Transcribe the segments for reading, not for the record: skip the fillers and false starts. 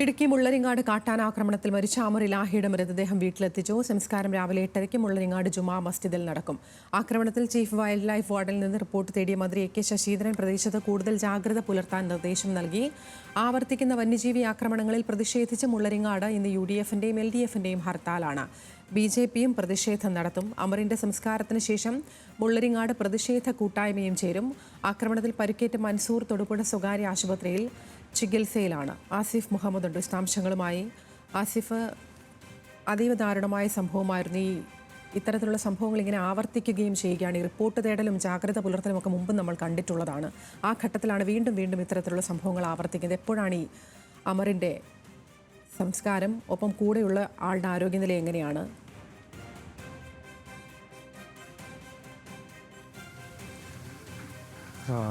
ഇടുക്കി മുള്ളരിങ്ങാട് കാട്ടാനാക്രമണത്തിൽ മരിച്ച അമർ ഇലാഹിയുടെ മൃതദേഹം വീട്ടിലെത്തിച്ചു. സംസ്കാരം രാവിലെ 8:30 മുള്ളരിങ്ങാട് ജുമാ മസ്ജിദിൽ നടക്കും. ആക്രമണത്തിൽ ചീഫ് വൈൽഡ് ലൈഫ് വാർഡനിൽ നിന്ന് റിപ്പോർട്ട് തേടിയ മന്ത്രി എ.കെ. ശശീന്ദ്രൻ പ്രദേശത്ത് കൂടുതൽ ജാഗ്രത പുലർത്താൻ നിർദ്ദേശം നൽകി. ആവർത്തിക്കുന്ന വന്യജീവി ആക്രമണങ്ങളിൽ പ്രതിഷേധിച്ച് മുള്ളരിങ്ങാട് ഇന്ന് UDF-ന്റെയും LDF-ന്റെയും ഹർത്താലാണ്. BJP-യും പ്രതിഷേധം നടത്തും. അമറിന്റെ സംസ്കാരത്തിന് ശേഷം മുള്ളരിങ്ങാട് പ്രതിഷേധ കൂട്ടായ്മയും ചേരും. ആക്രമണത്തിൽ പരിക്കേറ്റ മൻസൂർ തൊടുപുഴ സ്വകാര്യ ആശുപത്രിയിൽ ചികിത്സയിലാണ്. ആസിഫ് മുഹമ്മദ് ഉണ്ട് വിശദാംശങ്ങളുമായി. ആസിഫ്, അതീവ ദാരുണമായ സംഭവമായിരുന്നു. ഇത്തരത്തിലുള്ള സംഭവങ്ങൾ ഇങ്ങനെ ആവർത്തിക്കുകയും ചെയ്യുകയാണ്. ഈ റിപ്പോർട്ട് തേടലും ജാഗ്രത പുലർത്തലും ഒക്കെ മുമ്പ് നമ്മൾ കണ്ടിട്ടുള്ളതാണ്. ആ ഘട്ടത്തിലാണ് വീണ്ടും ഇത്തരത്തിലുള്ള സംഭവങ്ങൾ ആവർത്തിക്കുന്നത്. എപ്പോഴാണ് ഈ അമറിൻ്റെ സംസ്കാരം? ഒപ്പം കൂടെയുള്ള ആളുടെ ആരോഗ്യനില എങ്ങനെയാണ്?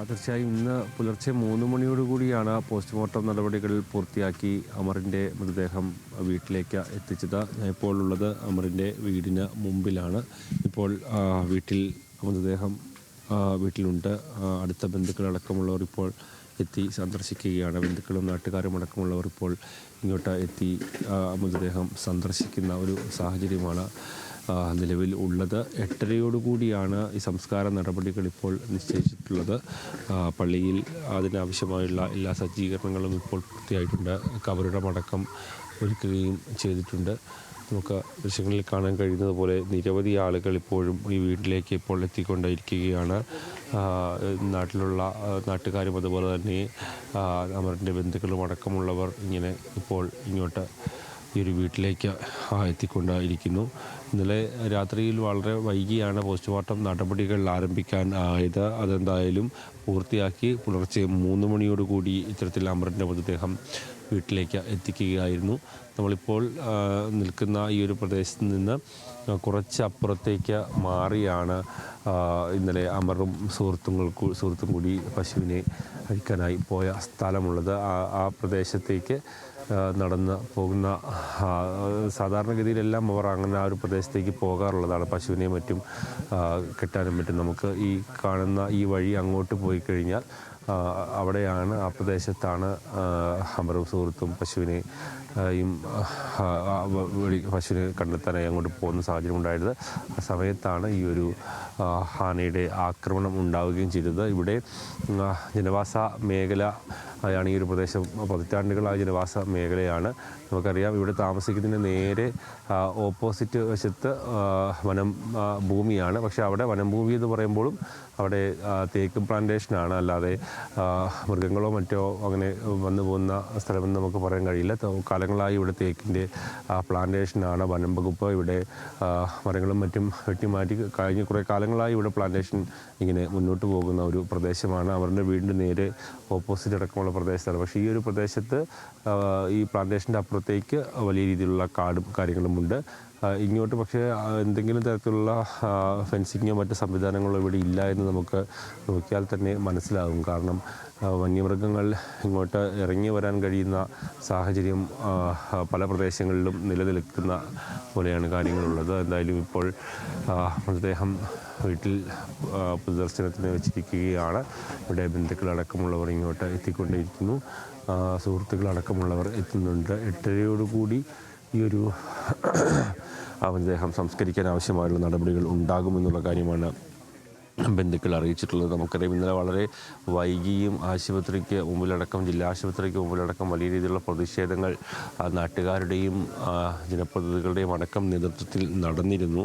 തീർച്ചയായും ഇന്ന് പുലർച്ചെ 3 മണിയോടുകൂടിയാണ് പോസ്റ്റ്മോർട്ടം നടപടികൾ പൂർത്തിയാക്കി അമറിൻ്റെ മൃതദേഹം വീട്ടിലേക്ക് എത്തിച്ചത്. ഇപ്പോൾ ഉള്ളത് അമറിൻ്റെ വീടിന് മുമ്പിലാണ്. ഇപ്പോൾ മൃതദേഹം വീട്ടിലുണ്ട്. അടുത്ത ബന്ധുക്കളടക്കമുള്ളവർ ഇപ്പോൾ എത്തി സന്ദർശിക്കുകയാണ്. ബന്ധുക്കളും നാട്ടുകാരും അടക്കമുള്ളവർ ഇപ്പോൾ ഇങ്ങോട്ട് എത്തി മൃതദേഹം സന്ദർശിക്കുന്ന ഒരു സാഹചര്യമാണ് നിലവിൽ ഉള്ളത്. 8:30 ഈ സംസ്കാര നടപടികൾ ഇപ്പോൾ നിശ്ചയിച്ചിട്ടുള്ളത്. പള്ളിയിൽ അതിനാവശ്യമായുള്ള എല്ലാ സജ്ജീകരണങ്ങളും ഇപ്പോൾ പൂർത്തിയായിട്ടുണ്ട്. കബറിടമടക്കം ഒരുക്കുകയും ചെയ്തിട്ടുണ്ട്. നമുക്ക് ദൃശ്യങ്ങളിൽ കാണാൻ കഴിയുന്നത് പോലെ നിരവധി ആളുകൾ ഇപ്പോഴും ഈ വീട്ടിലേക്ക് ഇപ്പോൾ എത്തിക്കൊണ്ടിരിക്കുകയാണ്. നാട്ടിലുള്ള നാട്ടുകാരും അതുപോലെ തന്നെ അമറിൻ്റെ ബന്ധുക്കളും അടക്കമുള്ളവർ ഇങ്ങനെ ഇപ്പോൾ ഇങ്ങോട്ട് ഈ ഒരു വീട്ടിലേക്ക് എത്തിക്കൊണ്ടിരിക്കുന്നു. ഇന്നലെ രാത്രിയിൽ വളരെ വൈകിയാണ് പോസ്റ്റ്മോർട്ടം നടപടികൾ ആരംഭിക്കാൻ ആയത്. അതെന്തായാലും പൂർത്തിയാക്കി പുലർച്ചെ 3 മണിയോടുകൂടി ഇത്തരത്തിൽ അമറിൻ്റെ മൃതദേഹം വീട്ടിലേക്ക് എത്തിക്കുകയായിരുന്നു. നമ്മളിപ്പോൾ നിൽക്കുന്ന ഈ ഒരു പ്രദേശത്ത് നിന്ന് കുറച്ച് അപ്പുറത്തേക്ക് മാറിയാണ് ഇന്നലെ അമറും സുഹൃത്തും കൂടി പശുവിനെ അഴിക്കാനായി പോയ സ്ഥലമുള്ളത്. ആ പ്രദേശത്തേക്ക് നടന്ന് പോകുന്ന സാധാരണഗതിയിലെല്ലാം അവർ അങ്ങനെ ആ ഒരു പ്രദേശത്തേക്ക് പോകാറുള്ളതാണ്. പശുവിനെയും മറ്റും കെട്ടാനും മറ്റും നമുക്ക് ഈ കാണുന്ന ഈ വഴി അങ്ങോട്ട് പോയി കഴിഞ്ഞാൽ അവിടെയാണ്, ആ പ്രദേശത്താണ് അമറും സുഹൃത്തും പശുവിനെ കണ്ടെത്താനായി അങ്ങോട്ട് പോകുന്ന സാഹചര്യം ഉണ്ടായത്. ആ സമയത്താണ് ഈ ഒരു ആനയുടെ ആക്രമണം ഉണ്ടാവുകയും ചെയ്തത്. ഇവിടെ ജനവാസ മേഖല ആണ് ഈ ഒരു പ്രദേശം. പതിറ്റാണ്ടുകളായ ജനവാസ മേഖലയാണ്. നമുക്കറിയാം, ഇവിടെ താമസിക്കുന്നതിന് നേരെ ഓപ്പോസിറ്റ് വശത്ത് വനം ഭൂമിയാണ്. പക്ഷേ അവിടെ വനം ഭൂമി എന്ന് പറയുമ്പോഴും അവിടെ തേക്ക് പ്ലാന്റേഷനാണ്, അല്ലാതെ മൃഗങ്ങളോ മറ്റോ അങ്ങനെ വന്നു പോകുന്ന സ്ഥലമെന്ന് നമുക്ക് പറയാൻ കഴിയില്ല. കാലങ്ങളായി ഇവിടെ തേക്കിൻ്റെ പ്ലാന്റേഷനാണ്. വനം വകുപ്പ് ഇവിടെ മരങ്ങളും മറ്റും വെട്ടിമാറ്റി കഴിഞ്ഞ കുറേ കാലങ്ങളായി ഇവിടെ പ്ലാന്റേഷൻ ഇങ്ങനെ മുന്നോട്ട് പോകുന്ന ഒരു പ്രദേശമാണ്. അവരുടെ വീടിൻ്റെ നേരെ ഓപ്പോസിറ്റ് അടക്കമുള്ള പ്രദേശത്താണ്. പക്ഷേ ഈ ഒരു പ്രദേശത്ത് ഈ പ്ലാന്റേഷൻ്റെ അപ്പുറത്തേക്ക് വലിയ രീതിയിലുള്ള കാടും കാര്യങ്ങളുമുണ്ട്. ഇങ്ങോട്ട് പക്ഷേ എന്തെങ്കിലും തരത്തിലുള്ള ഫെൻസിങ്ങോ മറ്റ് സംവിധാനങ്ങളോ ഇവിടെ ഇല്ല എന്ന് നമുക്ക് നോക്കിയാൽ തന്നെ മനസ്സിലാകും. കാരണം വന്യമൃഗങ്ങൾ ഇങ്ങോട്ട് ഇറങ്ങി വരാൻ കഴിയുന്ന സാഹചര്യം പല പ്രദേശങ്ങളിലും നിലനിൽക്കുന്ന പോലെയാണ് കാര്യങ്ങളുള്ളത്. എന്തായാലും ഇപ്പോൾ മൃതദേഹം വീട്ടിൽ പൊതുദർശനത്തിന് വെച്ചിരിക്കുകയാണ്. ഇവിടെ ബന്ധുക്കളടക്കമുള്ളവർ ഇങ്ങോട്ട് എത്തിക്കൊണ്ടിരിക്കുന്നു. സുഹൃത്തുക്കളടക്കമുള്ളവർ എത്തുന്നുണ്ട്. 8:30 ഈ ഒരു മൃതദേഹം സംസ്കരിക്കാൻ ആവശ്യമായുള്ള നടപടികൾ ഉണ്ടാകുമെന്നുള്ള കാര്യമാണ് ബന്ധുക്കൾ അറിയിച്ചിട്ടുള്ളത്. നമുക്കറിയാം, ഇന്നലെ വളരെ വൈകിയും ആശുപത്രിക്ക് മുമ്പിലടക്കം, ജില്ലാ ആശുപത്രിക്ക് മുമ്പിലടക്കം വലിയ രീതിയിലുള്ള പ്രതിഷേധങ്ങൾ നാട്ടുകാരുടെയും ജനപ്രതിനിധികളുടെയും അടക്കം നേതൃത്വത്തിൽ നടന്നിരുന്നു.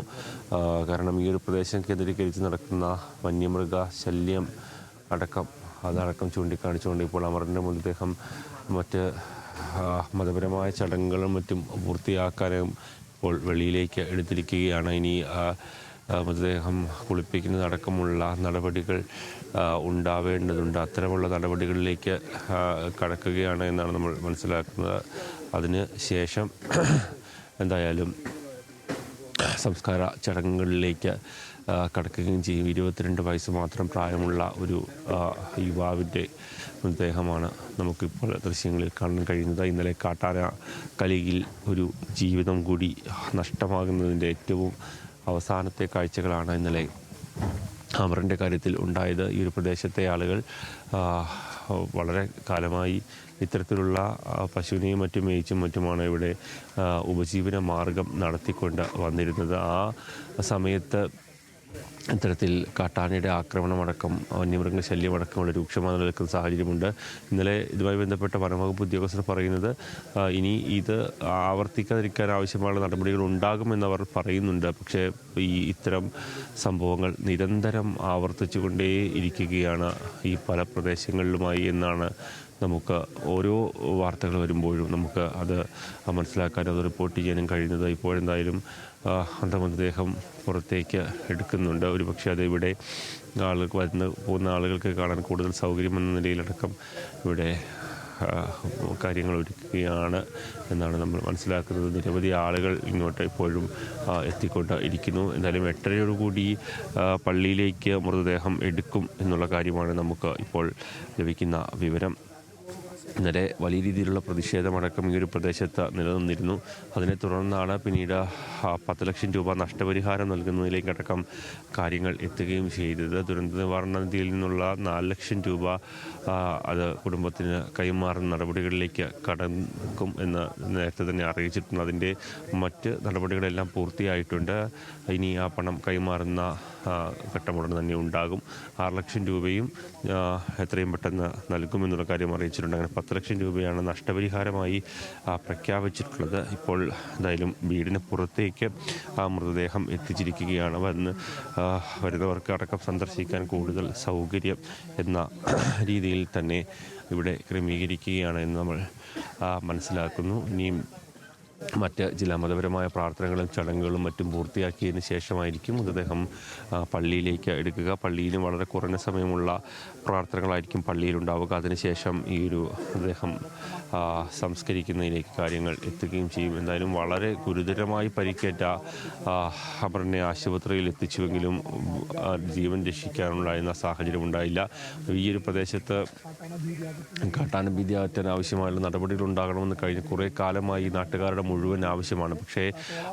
കാരണം ഈ ഒരു പ്രദേശം കേന്ദ്രീകരിച്ച് നടക്കുന്ന വന്യമൃഗ ശല്യം അതടക്കം ചൂണ്ടിക്കാണിച്ചുകൊണ്ട് ഇപ്പോൾ അമറിൻ്റെ മൃതദേഹം മറ്റ് മതപരമായ ചടങ്ങുകളും മറ്റും പൂർത്തിയാക്കാനും ഇപ്പോൾ വെളിയിലേക്ക് എടുത്തിരിക്കുകയാണ്. ഇനി മൃതദേഹം കുളിപ്പിക്കുന്നതടക്കമുള്ള നടപടികൾ ഉണ്ടാവേണ്ടതുണ്ട്. അത്തരമുള്ള നടപടികളിലേക്ക് കടക്കുകയാണ് എന്നാണ് നമ്മൾ മനസ്സിലാക്കുന്നത്. അതിന് ശേഷം എന്തായാലും സംസ്കാര ചടങ്ങുകളിലേക്ക് കടക്കുകയും ചെയ്യും. 22 വയസ്സ് മാത്രം പ്രായമുള്ള ഒരു യുവാവിൻ്റെ മൃതദേഹമാണ് നമുക്കിപ്പോൾ ദൃശ്യങ്ങളിൽ കാണാൻ കഴിയുന്നത്. ഇന്നലെ കാട്ടാന കലിയിൽ ഒരു ജീവിതം കൂടി നഷ്ടമാകുന്നതിൻ്റെ ഏറ്റവും അവസാനത്തെ കാഴ്ചകളാണ് ഇന്നലെ അമറിൻ്റെ കാര്യത്തിൽ ഉണ്ടായത്. ഈ ഒരു പ്രദേശത്തെ ആളുകൾ വളരെ കാലമായി ഇത്തരത്തിലുള്ള പശുവിനെയും മറ്റും മറ്റുമാണ് ഇവിടെ ഉപജീവന മാർഗം നടത്തിക്കൊണ്ട് വന്നിരുന്നത്. ആ സമയത്ത് ഇത്തരത്തിൽ കാട്ടാനയുടെ ആക്രമണമടക്കം വന്യമൃഗശല്യമടക്കമുള്ള രൂക്ഷമായി നിൽക്കുന്ന സാഹചര്യമുണ്ട്. ഇന്നലെ ഇതുമായി ബന്ധപ്പെട്ട വനംവകുപ്പ് ഉദ്യോഗസ്ഥർ പറയുന്നത് ഇനി ഇത് ആവർത്തിക്കാതിരിക്കാൻ ആവശ്യമായ നടപടികൾ ഉണ്ടാകുമെന്നവർ പറയുന്നുണ്ട്. പക്ഷേ ഇത്തരം സംഭവങ്ങൾ നിരന്തരം ആവർത്തിച്ചുകൊണ്ടേ ഇരിക്കുകയാണ് ഈ പല പ്രദേശങ്ങളിലുമായി എന്നാണ് നമുക്ക് ഓരോ വാർത്തകൾ വരുമ്പോഴും നമുക്ക് അത് മനസ്സിലാക്കാനും അത് റിപ്പോർട്ട് ചെയ്യാനും കഴിയുന്നത്. ഇപ്പോഴെന്തായാലും മൃതദേഹം പുറത്തേക്ക് എടുക്കുന്നുണ്ട്. ഒരുപക്ഷെ അത് ഇവിടെ ആളുകൾ പോകുന്ന ആളുകൾക്ക് കാണാൻ കൂടുതൽ സൗകര്യമെന്ന നിലയിലടക്കം ഇവിടെ കാര്യങ്ങൾ ഒരുക്കുകയാണ് എന്നാണ് നമ്മൾ മനസ്സിലാക്കുന്നത്. നിരവധി ആളുകൾ ഇങ്ങോട്ട് ഇപ്പോഴും എത്തിക്കൊണ്ട് ഇരിക്കുന്നു. എന്തായാലും 8:30 പള്ളിയിലേക്ക് മൃതദേഹം എടുക്കും എന്നുള്ള കാര്യമാണ് നമുക്ക് ഇപ്പോൾ ലഭിക്കുന്ന വിവരം. ഇന്നലെ വലിയ രീതിയിലുള്ള പ്രതിഷേധമടക്കം ഈ ഒരു പ്രദേശത്ത് നിലനിന്നിരുന്നു. അതിനെ തുടർന്നാണ് പിന്നീട് 10 ലക്ഷം രൂപ നഷ്ടപരിഹാരം നൽകുന്നതിലേക്കടക്കം കാര്യങ്ങൾ എത്തുകയും ചെയ്തത്. ദുരന്ത നിവാരണ നിധിയിൽ നിന്നുള്ള 4 ലക്ഷം രൂപ അത് കുടുംബത്തിന് കൈമാറുന്ന നടപടികളിലേക്ക് കടക്കും എന്ന് നേരത്തെ തന്നെ അറിയിച്ചിട്ടുണ്ട്. അതിൻ്റെ മറ്റ് നടപടികളെല്ലാം പൂർത്തിയായിട്ടുണ്ട്. ഇനി ആ പണം കൈമാറുന്ന ഘട്ടമുടൻ തന്നെ ഉണ്ടാകും. 6 ലക്ഷം രൂപയും എത്രയും പെട്ടെന്ന് നൽകുമെന്നുള്ള കാര്യം അറിയിച്ചിട്ടുണ്ട്. അങ്ങനെ 10 ലക്ഷം രൂപയാണ് നഷ്ടപരിഹാരമായി പ്രഖ്യാപിച്ചിട്ടുള്ളത്. ഇപ്പോൾ എന്തായാലും വീടിന് പുറത്തേക്ക് ആ മൃതദേഹം എത്തിച്ചിരിക്കുകയാണ്. വരുന്നവർക്ക് അടക്കം സന്ദർശിക്കാൻ കൂടുതൽ സൗകര്യം എന്ന രീതിയിൽ തന്നെ ഇവിടെ ക്രമീകരിക്കുകയാണ് എന്ന് നമ്മൾ മനസ്സിലാക്കുന്നു. ഇനിയും മറ്റ് ചില മതപരമായ പ്രാർത്ഥനകളും ചടങ്ങുകളും മറ്റും പൂർത്തിയാക്കിയതിന് ശേഷമായിരിക്കും മൃതദേഹം പള്ളിയിലേക്ക് എടുക്കുക. പള്ളിയിലും വളരെ കുറഞ്ഞ സമയമുള്ള പ്രാർത്ഥനകളായിരിക്കും പള്ളിയിലുണ്ടാവുക. അതിനുശേഷം ഈ ഒരു മൃതദേഹം സംസ്കരിക്കുന്നതിലേക്ക് കാര്യങ്ങൾ എത്തുകയും ചെയ്യും. എന്തായാലും വളരെ ഗുരുതരമായി പരിക്കേറ്റ അമറിനെ ആശുപത്രിയിൽ എത്തിച്ചുവെങ്കിലും ജീവൻ രക്ഷിക്കാനുണ്ടായിരുന്ന സാഹചര്യം ഉണ്ടായില്ല. ഈ ഒരു പ്രദേശത്ത് കാട്ടാന ഭീതി അകറ്റാൻ ആവശ്യമായുള്ള നടപടികൾ ഉണ്ടാകണമെന്ന് കഴിഞ്ഞ കുറേ കാലമായി നാട്ടുകാരുടെ മുഴുവൻ ആവശ്യമാണ്. പക്ഷേ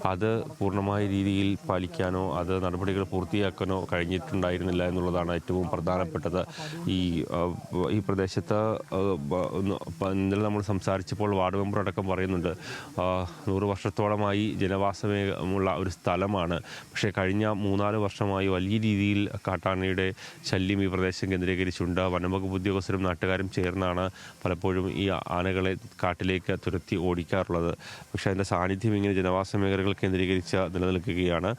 അത് പൂർണ്ണമായ രീതിയിൽ പാലിക്കാനോ അത് നടപടികൾ പൂർത്തിയാക്കാനോ കഴിഞ്ഞിട്ടുണ്ടായിരുന്നില്ല എന്നുള്ളതാണ് ഏറ്റവും പ്രധാനപ്പെട്ടത്. ഈ പ്രദേശത്ത് ഇന്നലെ നമ്മൾ സംസാരിച്ചപ്പോൾ വാർഡ് മെമ്പർ അടക്കം പറയുന്നുണ്ട് 100 വർഷത്തോളമായി ജനവാസമുള്ള ഒരു സ്ഥലമാണ്. പക്ഷേ കഴിഞ്ഞ 3-4 വർഷമായി വലിയ രീതിയിൽ കാട്ടാനയുടെ ശല്യം ഈ പ്രദേശം കേന്ദ്രീകരിച്ചുണ്ട്. വനംവകുപ്പ് ഉദ്യോഗസ്ഥരും നാട്ടുകാരും ചേർന്നാണ് പലപ്പോഴും ഈ ആനകളെ കാട്ടിലേക്ക് തുരത്തി ഓടിക്കാറുള്ളത്. പക്ഷേ അതിൻ്റെ സാന്നിധ്യം ഇങ്ങനെ ജനവാസ മേഖലകൾ കേന്ദ്രീകരിച്ച് നിലനിൽക്കുകയാണ്.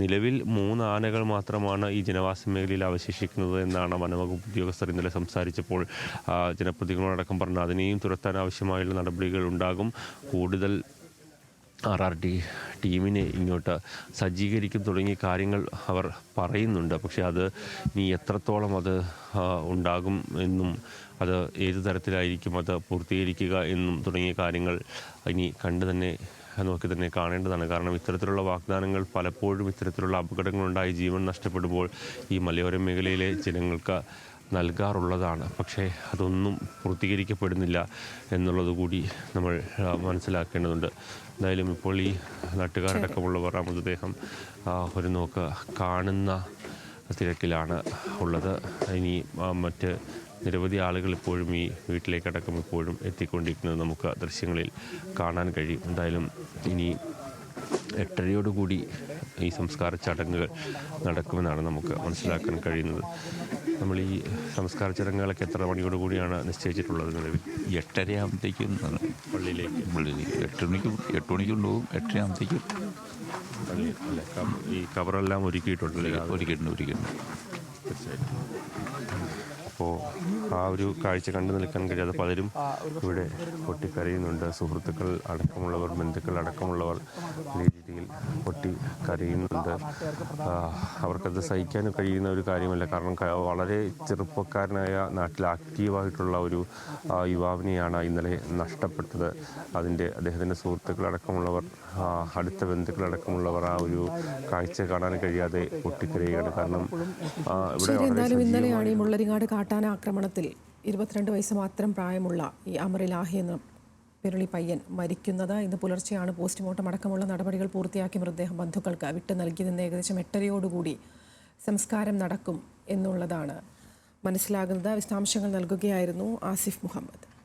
നിലവിൽ 3 ആനകൾ മാത്രമാണ് ഈ ജനവാസ മേഖലയിൽ അവശേഷിക്കുന്നത് എന്നാണ് വനംവകുപ്പ് ഉദ്യോഗസ്ഥർ ഇന്നലെ സംസാരിച്ചപ്പോൾ ജനപ്രതിനിധികളോടക്കം പറഞ്ഞു. അതിനെയും തുരത്താൻ ആവശ്യമായുള്ള നടപടികൾ ഉണ്ടാകും. കൂടുതൽ RRT ടീമിനെ ഇങ്ങോട്ട് സജ്ജീകരിക്കും തുടങ്ങിയ കാര്യങ്ങൾ അവർ പറയുന്നുണ്ട്. പക്ഷേ അത് ഇനി എത്രത്തോളം അത് ഉണ്ടാകും എന്നും അത് ഏത് തരത്തിലായിരിക്കും അത് പൂർത്തീകരിക്കുക എന്നും തുടങ്ങിയ കാര്യങ്ങൾ ഇനി നോക്കി തന്നെ കാണേണ്ടതാണ്. കാരണം ഇത്തരത്തിലുള്ള വാഗ്ദാനങ്ങൾ പലപ്പോഴും ഇത്തരത്തിലുള്ള അപകടങ്ങളുണ്ടായി ജീവൻ നഷ്ടപ്പെടുമ്പോൾ ഈ മലയോര മേഖലയിലെ ജനങ്ങൾക്ക് നൽകാറുള്ളതാണ്. പക്ഷേ അതൊന്നും പൂർത്തീകരിക്കപ്പെടുന്നില്ല എന്നുള്ളത് കൂടി നമ്മൾ മനസ്സിലാക്കേണ്ടതുണ്ട്. എന്തായാലും ഇപ്പോൾ ഈ നാട്ടുകാരടക്കമുള്ളവർ ആ മൃതദേഹം ഒരു നോക്ക് കാണുന്ന തിരക്കിലാണ് ഉള്ളത്. ഇനി മറ്റ് നിരവധി ആളുകൾ ഇപ്പോഴും ഈ വീട്ടിലേക്കടക്കം ഇപ്പോഴും എത്തിക്കൊണ്ടിരിക്കുന്നത് നമുക്ക് ദൃശ്യങ്ങളിൽ കാണാൻ കഴിയും. എന്തായാലും ഇനി 8:30 ഈ സംസ്കാര ചടങ്ങുകൾ നടക്കുമെന്നാണ് നമുക്ക് മനസ്സിലാക്കാൻ കഴിയുന്നത്. നമ്മൾ ഈ സംസ്കാര ചടങ്ങുകളൊക്കെ എത്ര മണിയോടുകൂടിയാണ് നിശ്ചയിച്ചിട്ടുള്ളത്? നിലവിൽ 8:30 ആകുമ്പോഴത്തേക്കും പള്ളിയിലേക്ക് 8 മണിക്കുണ്ടാവും. 8:30 ആകുമ്പോഴത്തേക്കും ഈ കവറെല്ലാം ഒരുക്കിയിട്ടുണ്ടല്ലേ? ഒരുക്കിയിട്ടുണ്ട്. തീർച്ചയായിട്ടും. അപ്പോൾ ആ ഒരു കാഴ്ച കണ്ടു നിൽക്കാൻ കഴിയാതെ പലരും ഇവിടെ പൊട്ടിക്കരയുന്നുണ്ട്. സുഹൃത്തുക്കൾ അടക്കമുള്ളവർ, ബന്ധുക്കൾ അടക്കമുള്ളവർ വലിയ രീതിയിൽ പൊട്ടിക്കരയുന്നുണ്ട്. അവർക്കത് സഹിക്കാൻ കഴിയുന്ന ഒരു കാര്യമല്ല. കാരണം വളരെ ചെറുപ്പക്കാരനായ നാട്ടിൽ ആക്റ്റീവായിട്ടുള്ള ഒരു യുവാവിനെയാണ് ഇന്നലെ നഷ്ടപ്പെട്ടത്. അദ്ദേഹത്തിൻ്റെ സുഹൃത്തുക്കളടക്കമുള്ളവർ, അടുത്ത ബന്ധുക്കളടക്കമുള്ളവർ ആ ഒരു കാഴ്ച കാണാൻ കഴിയാതെ പൊട്ടിക്കരയുകയാണ്. കാരണം ഇവിടെ ഇന്നലെയാണ് ഈ മുള്ളരിങ്ങാട് കാട്ടാന ആക്രമണത്തിൽ 22 വയസ്സ് മാത്രം പ്രായമുള്ള ഈ അമർ ഇലാഹി എന്ന പെരുളി പയ്യൻ മരിക്കുന്നത്. ഇന്ന് പുലർച്ചെയാണ് പോസ്റ്റ്മോർട്ടം അടക്കമുള്ള നടപടികൾ പൂർത്തിയാക്കി മൃതദേഹം ബന്ധുക്കൾക്ക് വിട്ടു നൽകിയതെന്ന്. ഏകദേശം 8:30 സംസ്കാരം നടക്കും എന്നുള്ളതാണ് മനസ്സിലാകുന്നത്. വിശദാംശങ്ങൾ നൽകുകയായിരുന്നു ആസിഫ് മുഹമ്മദ്.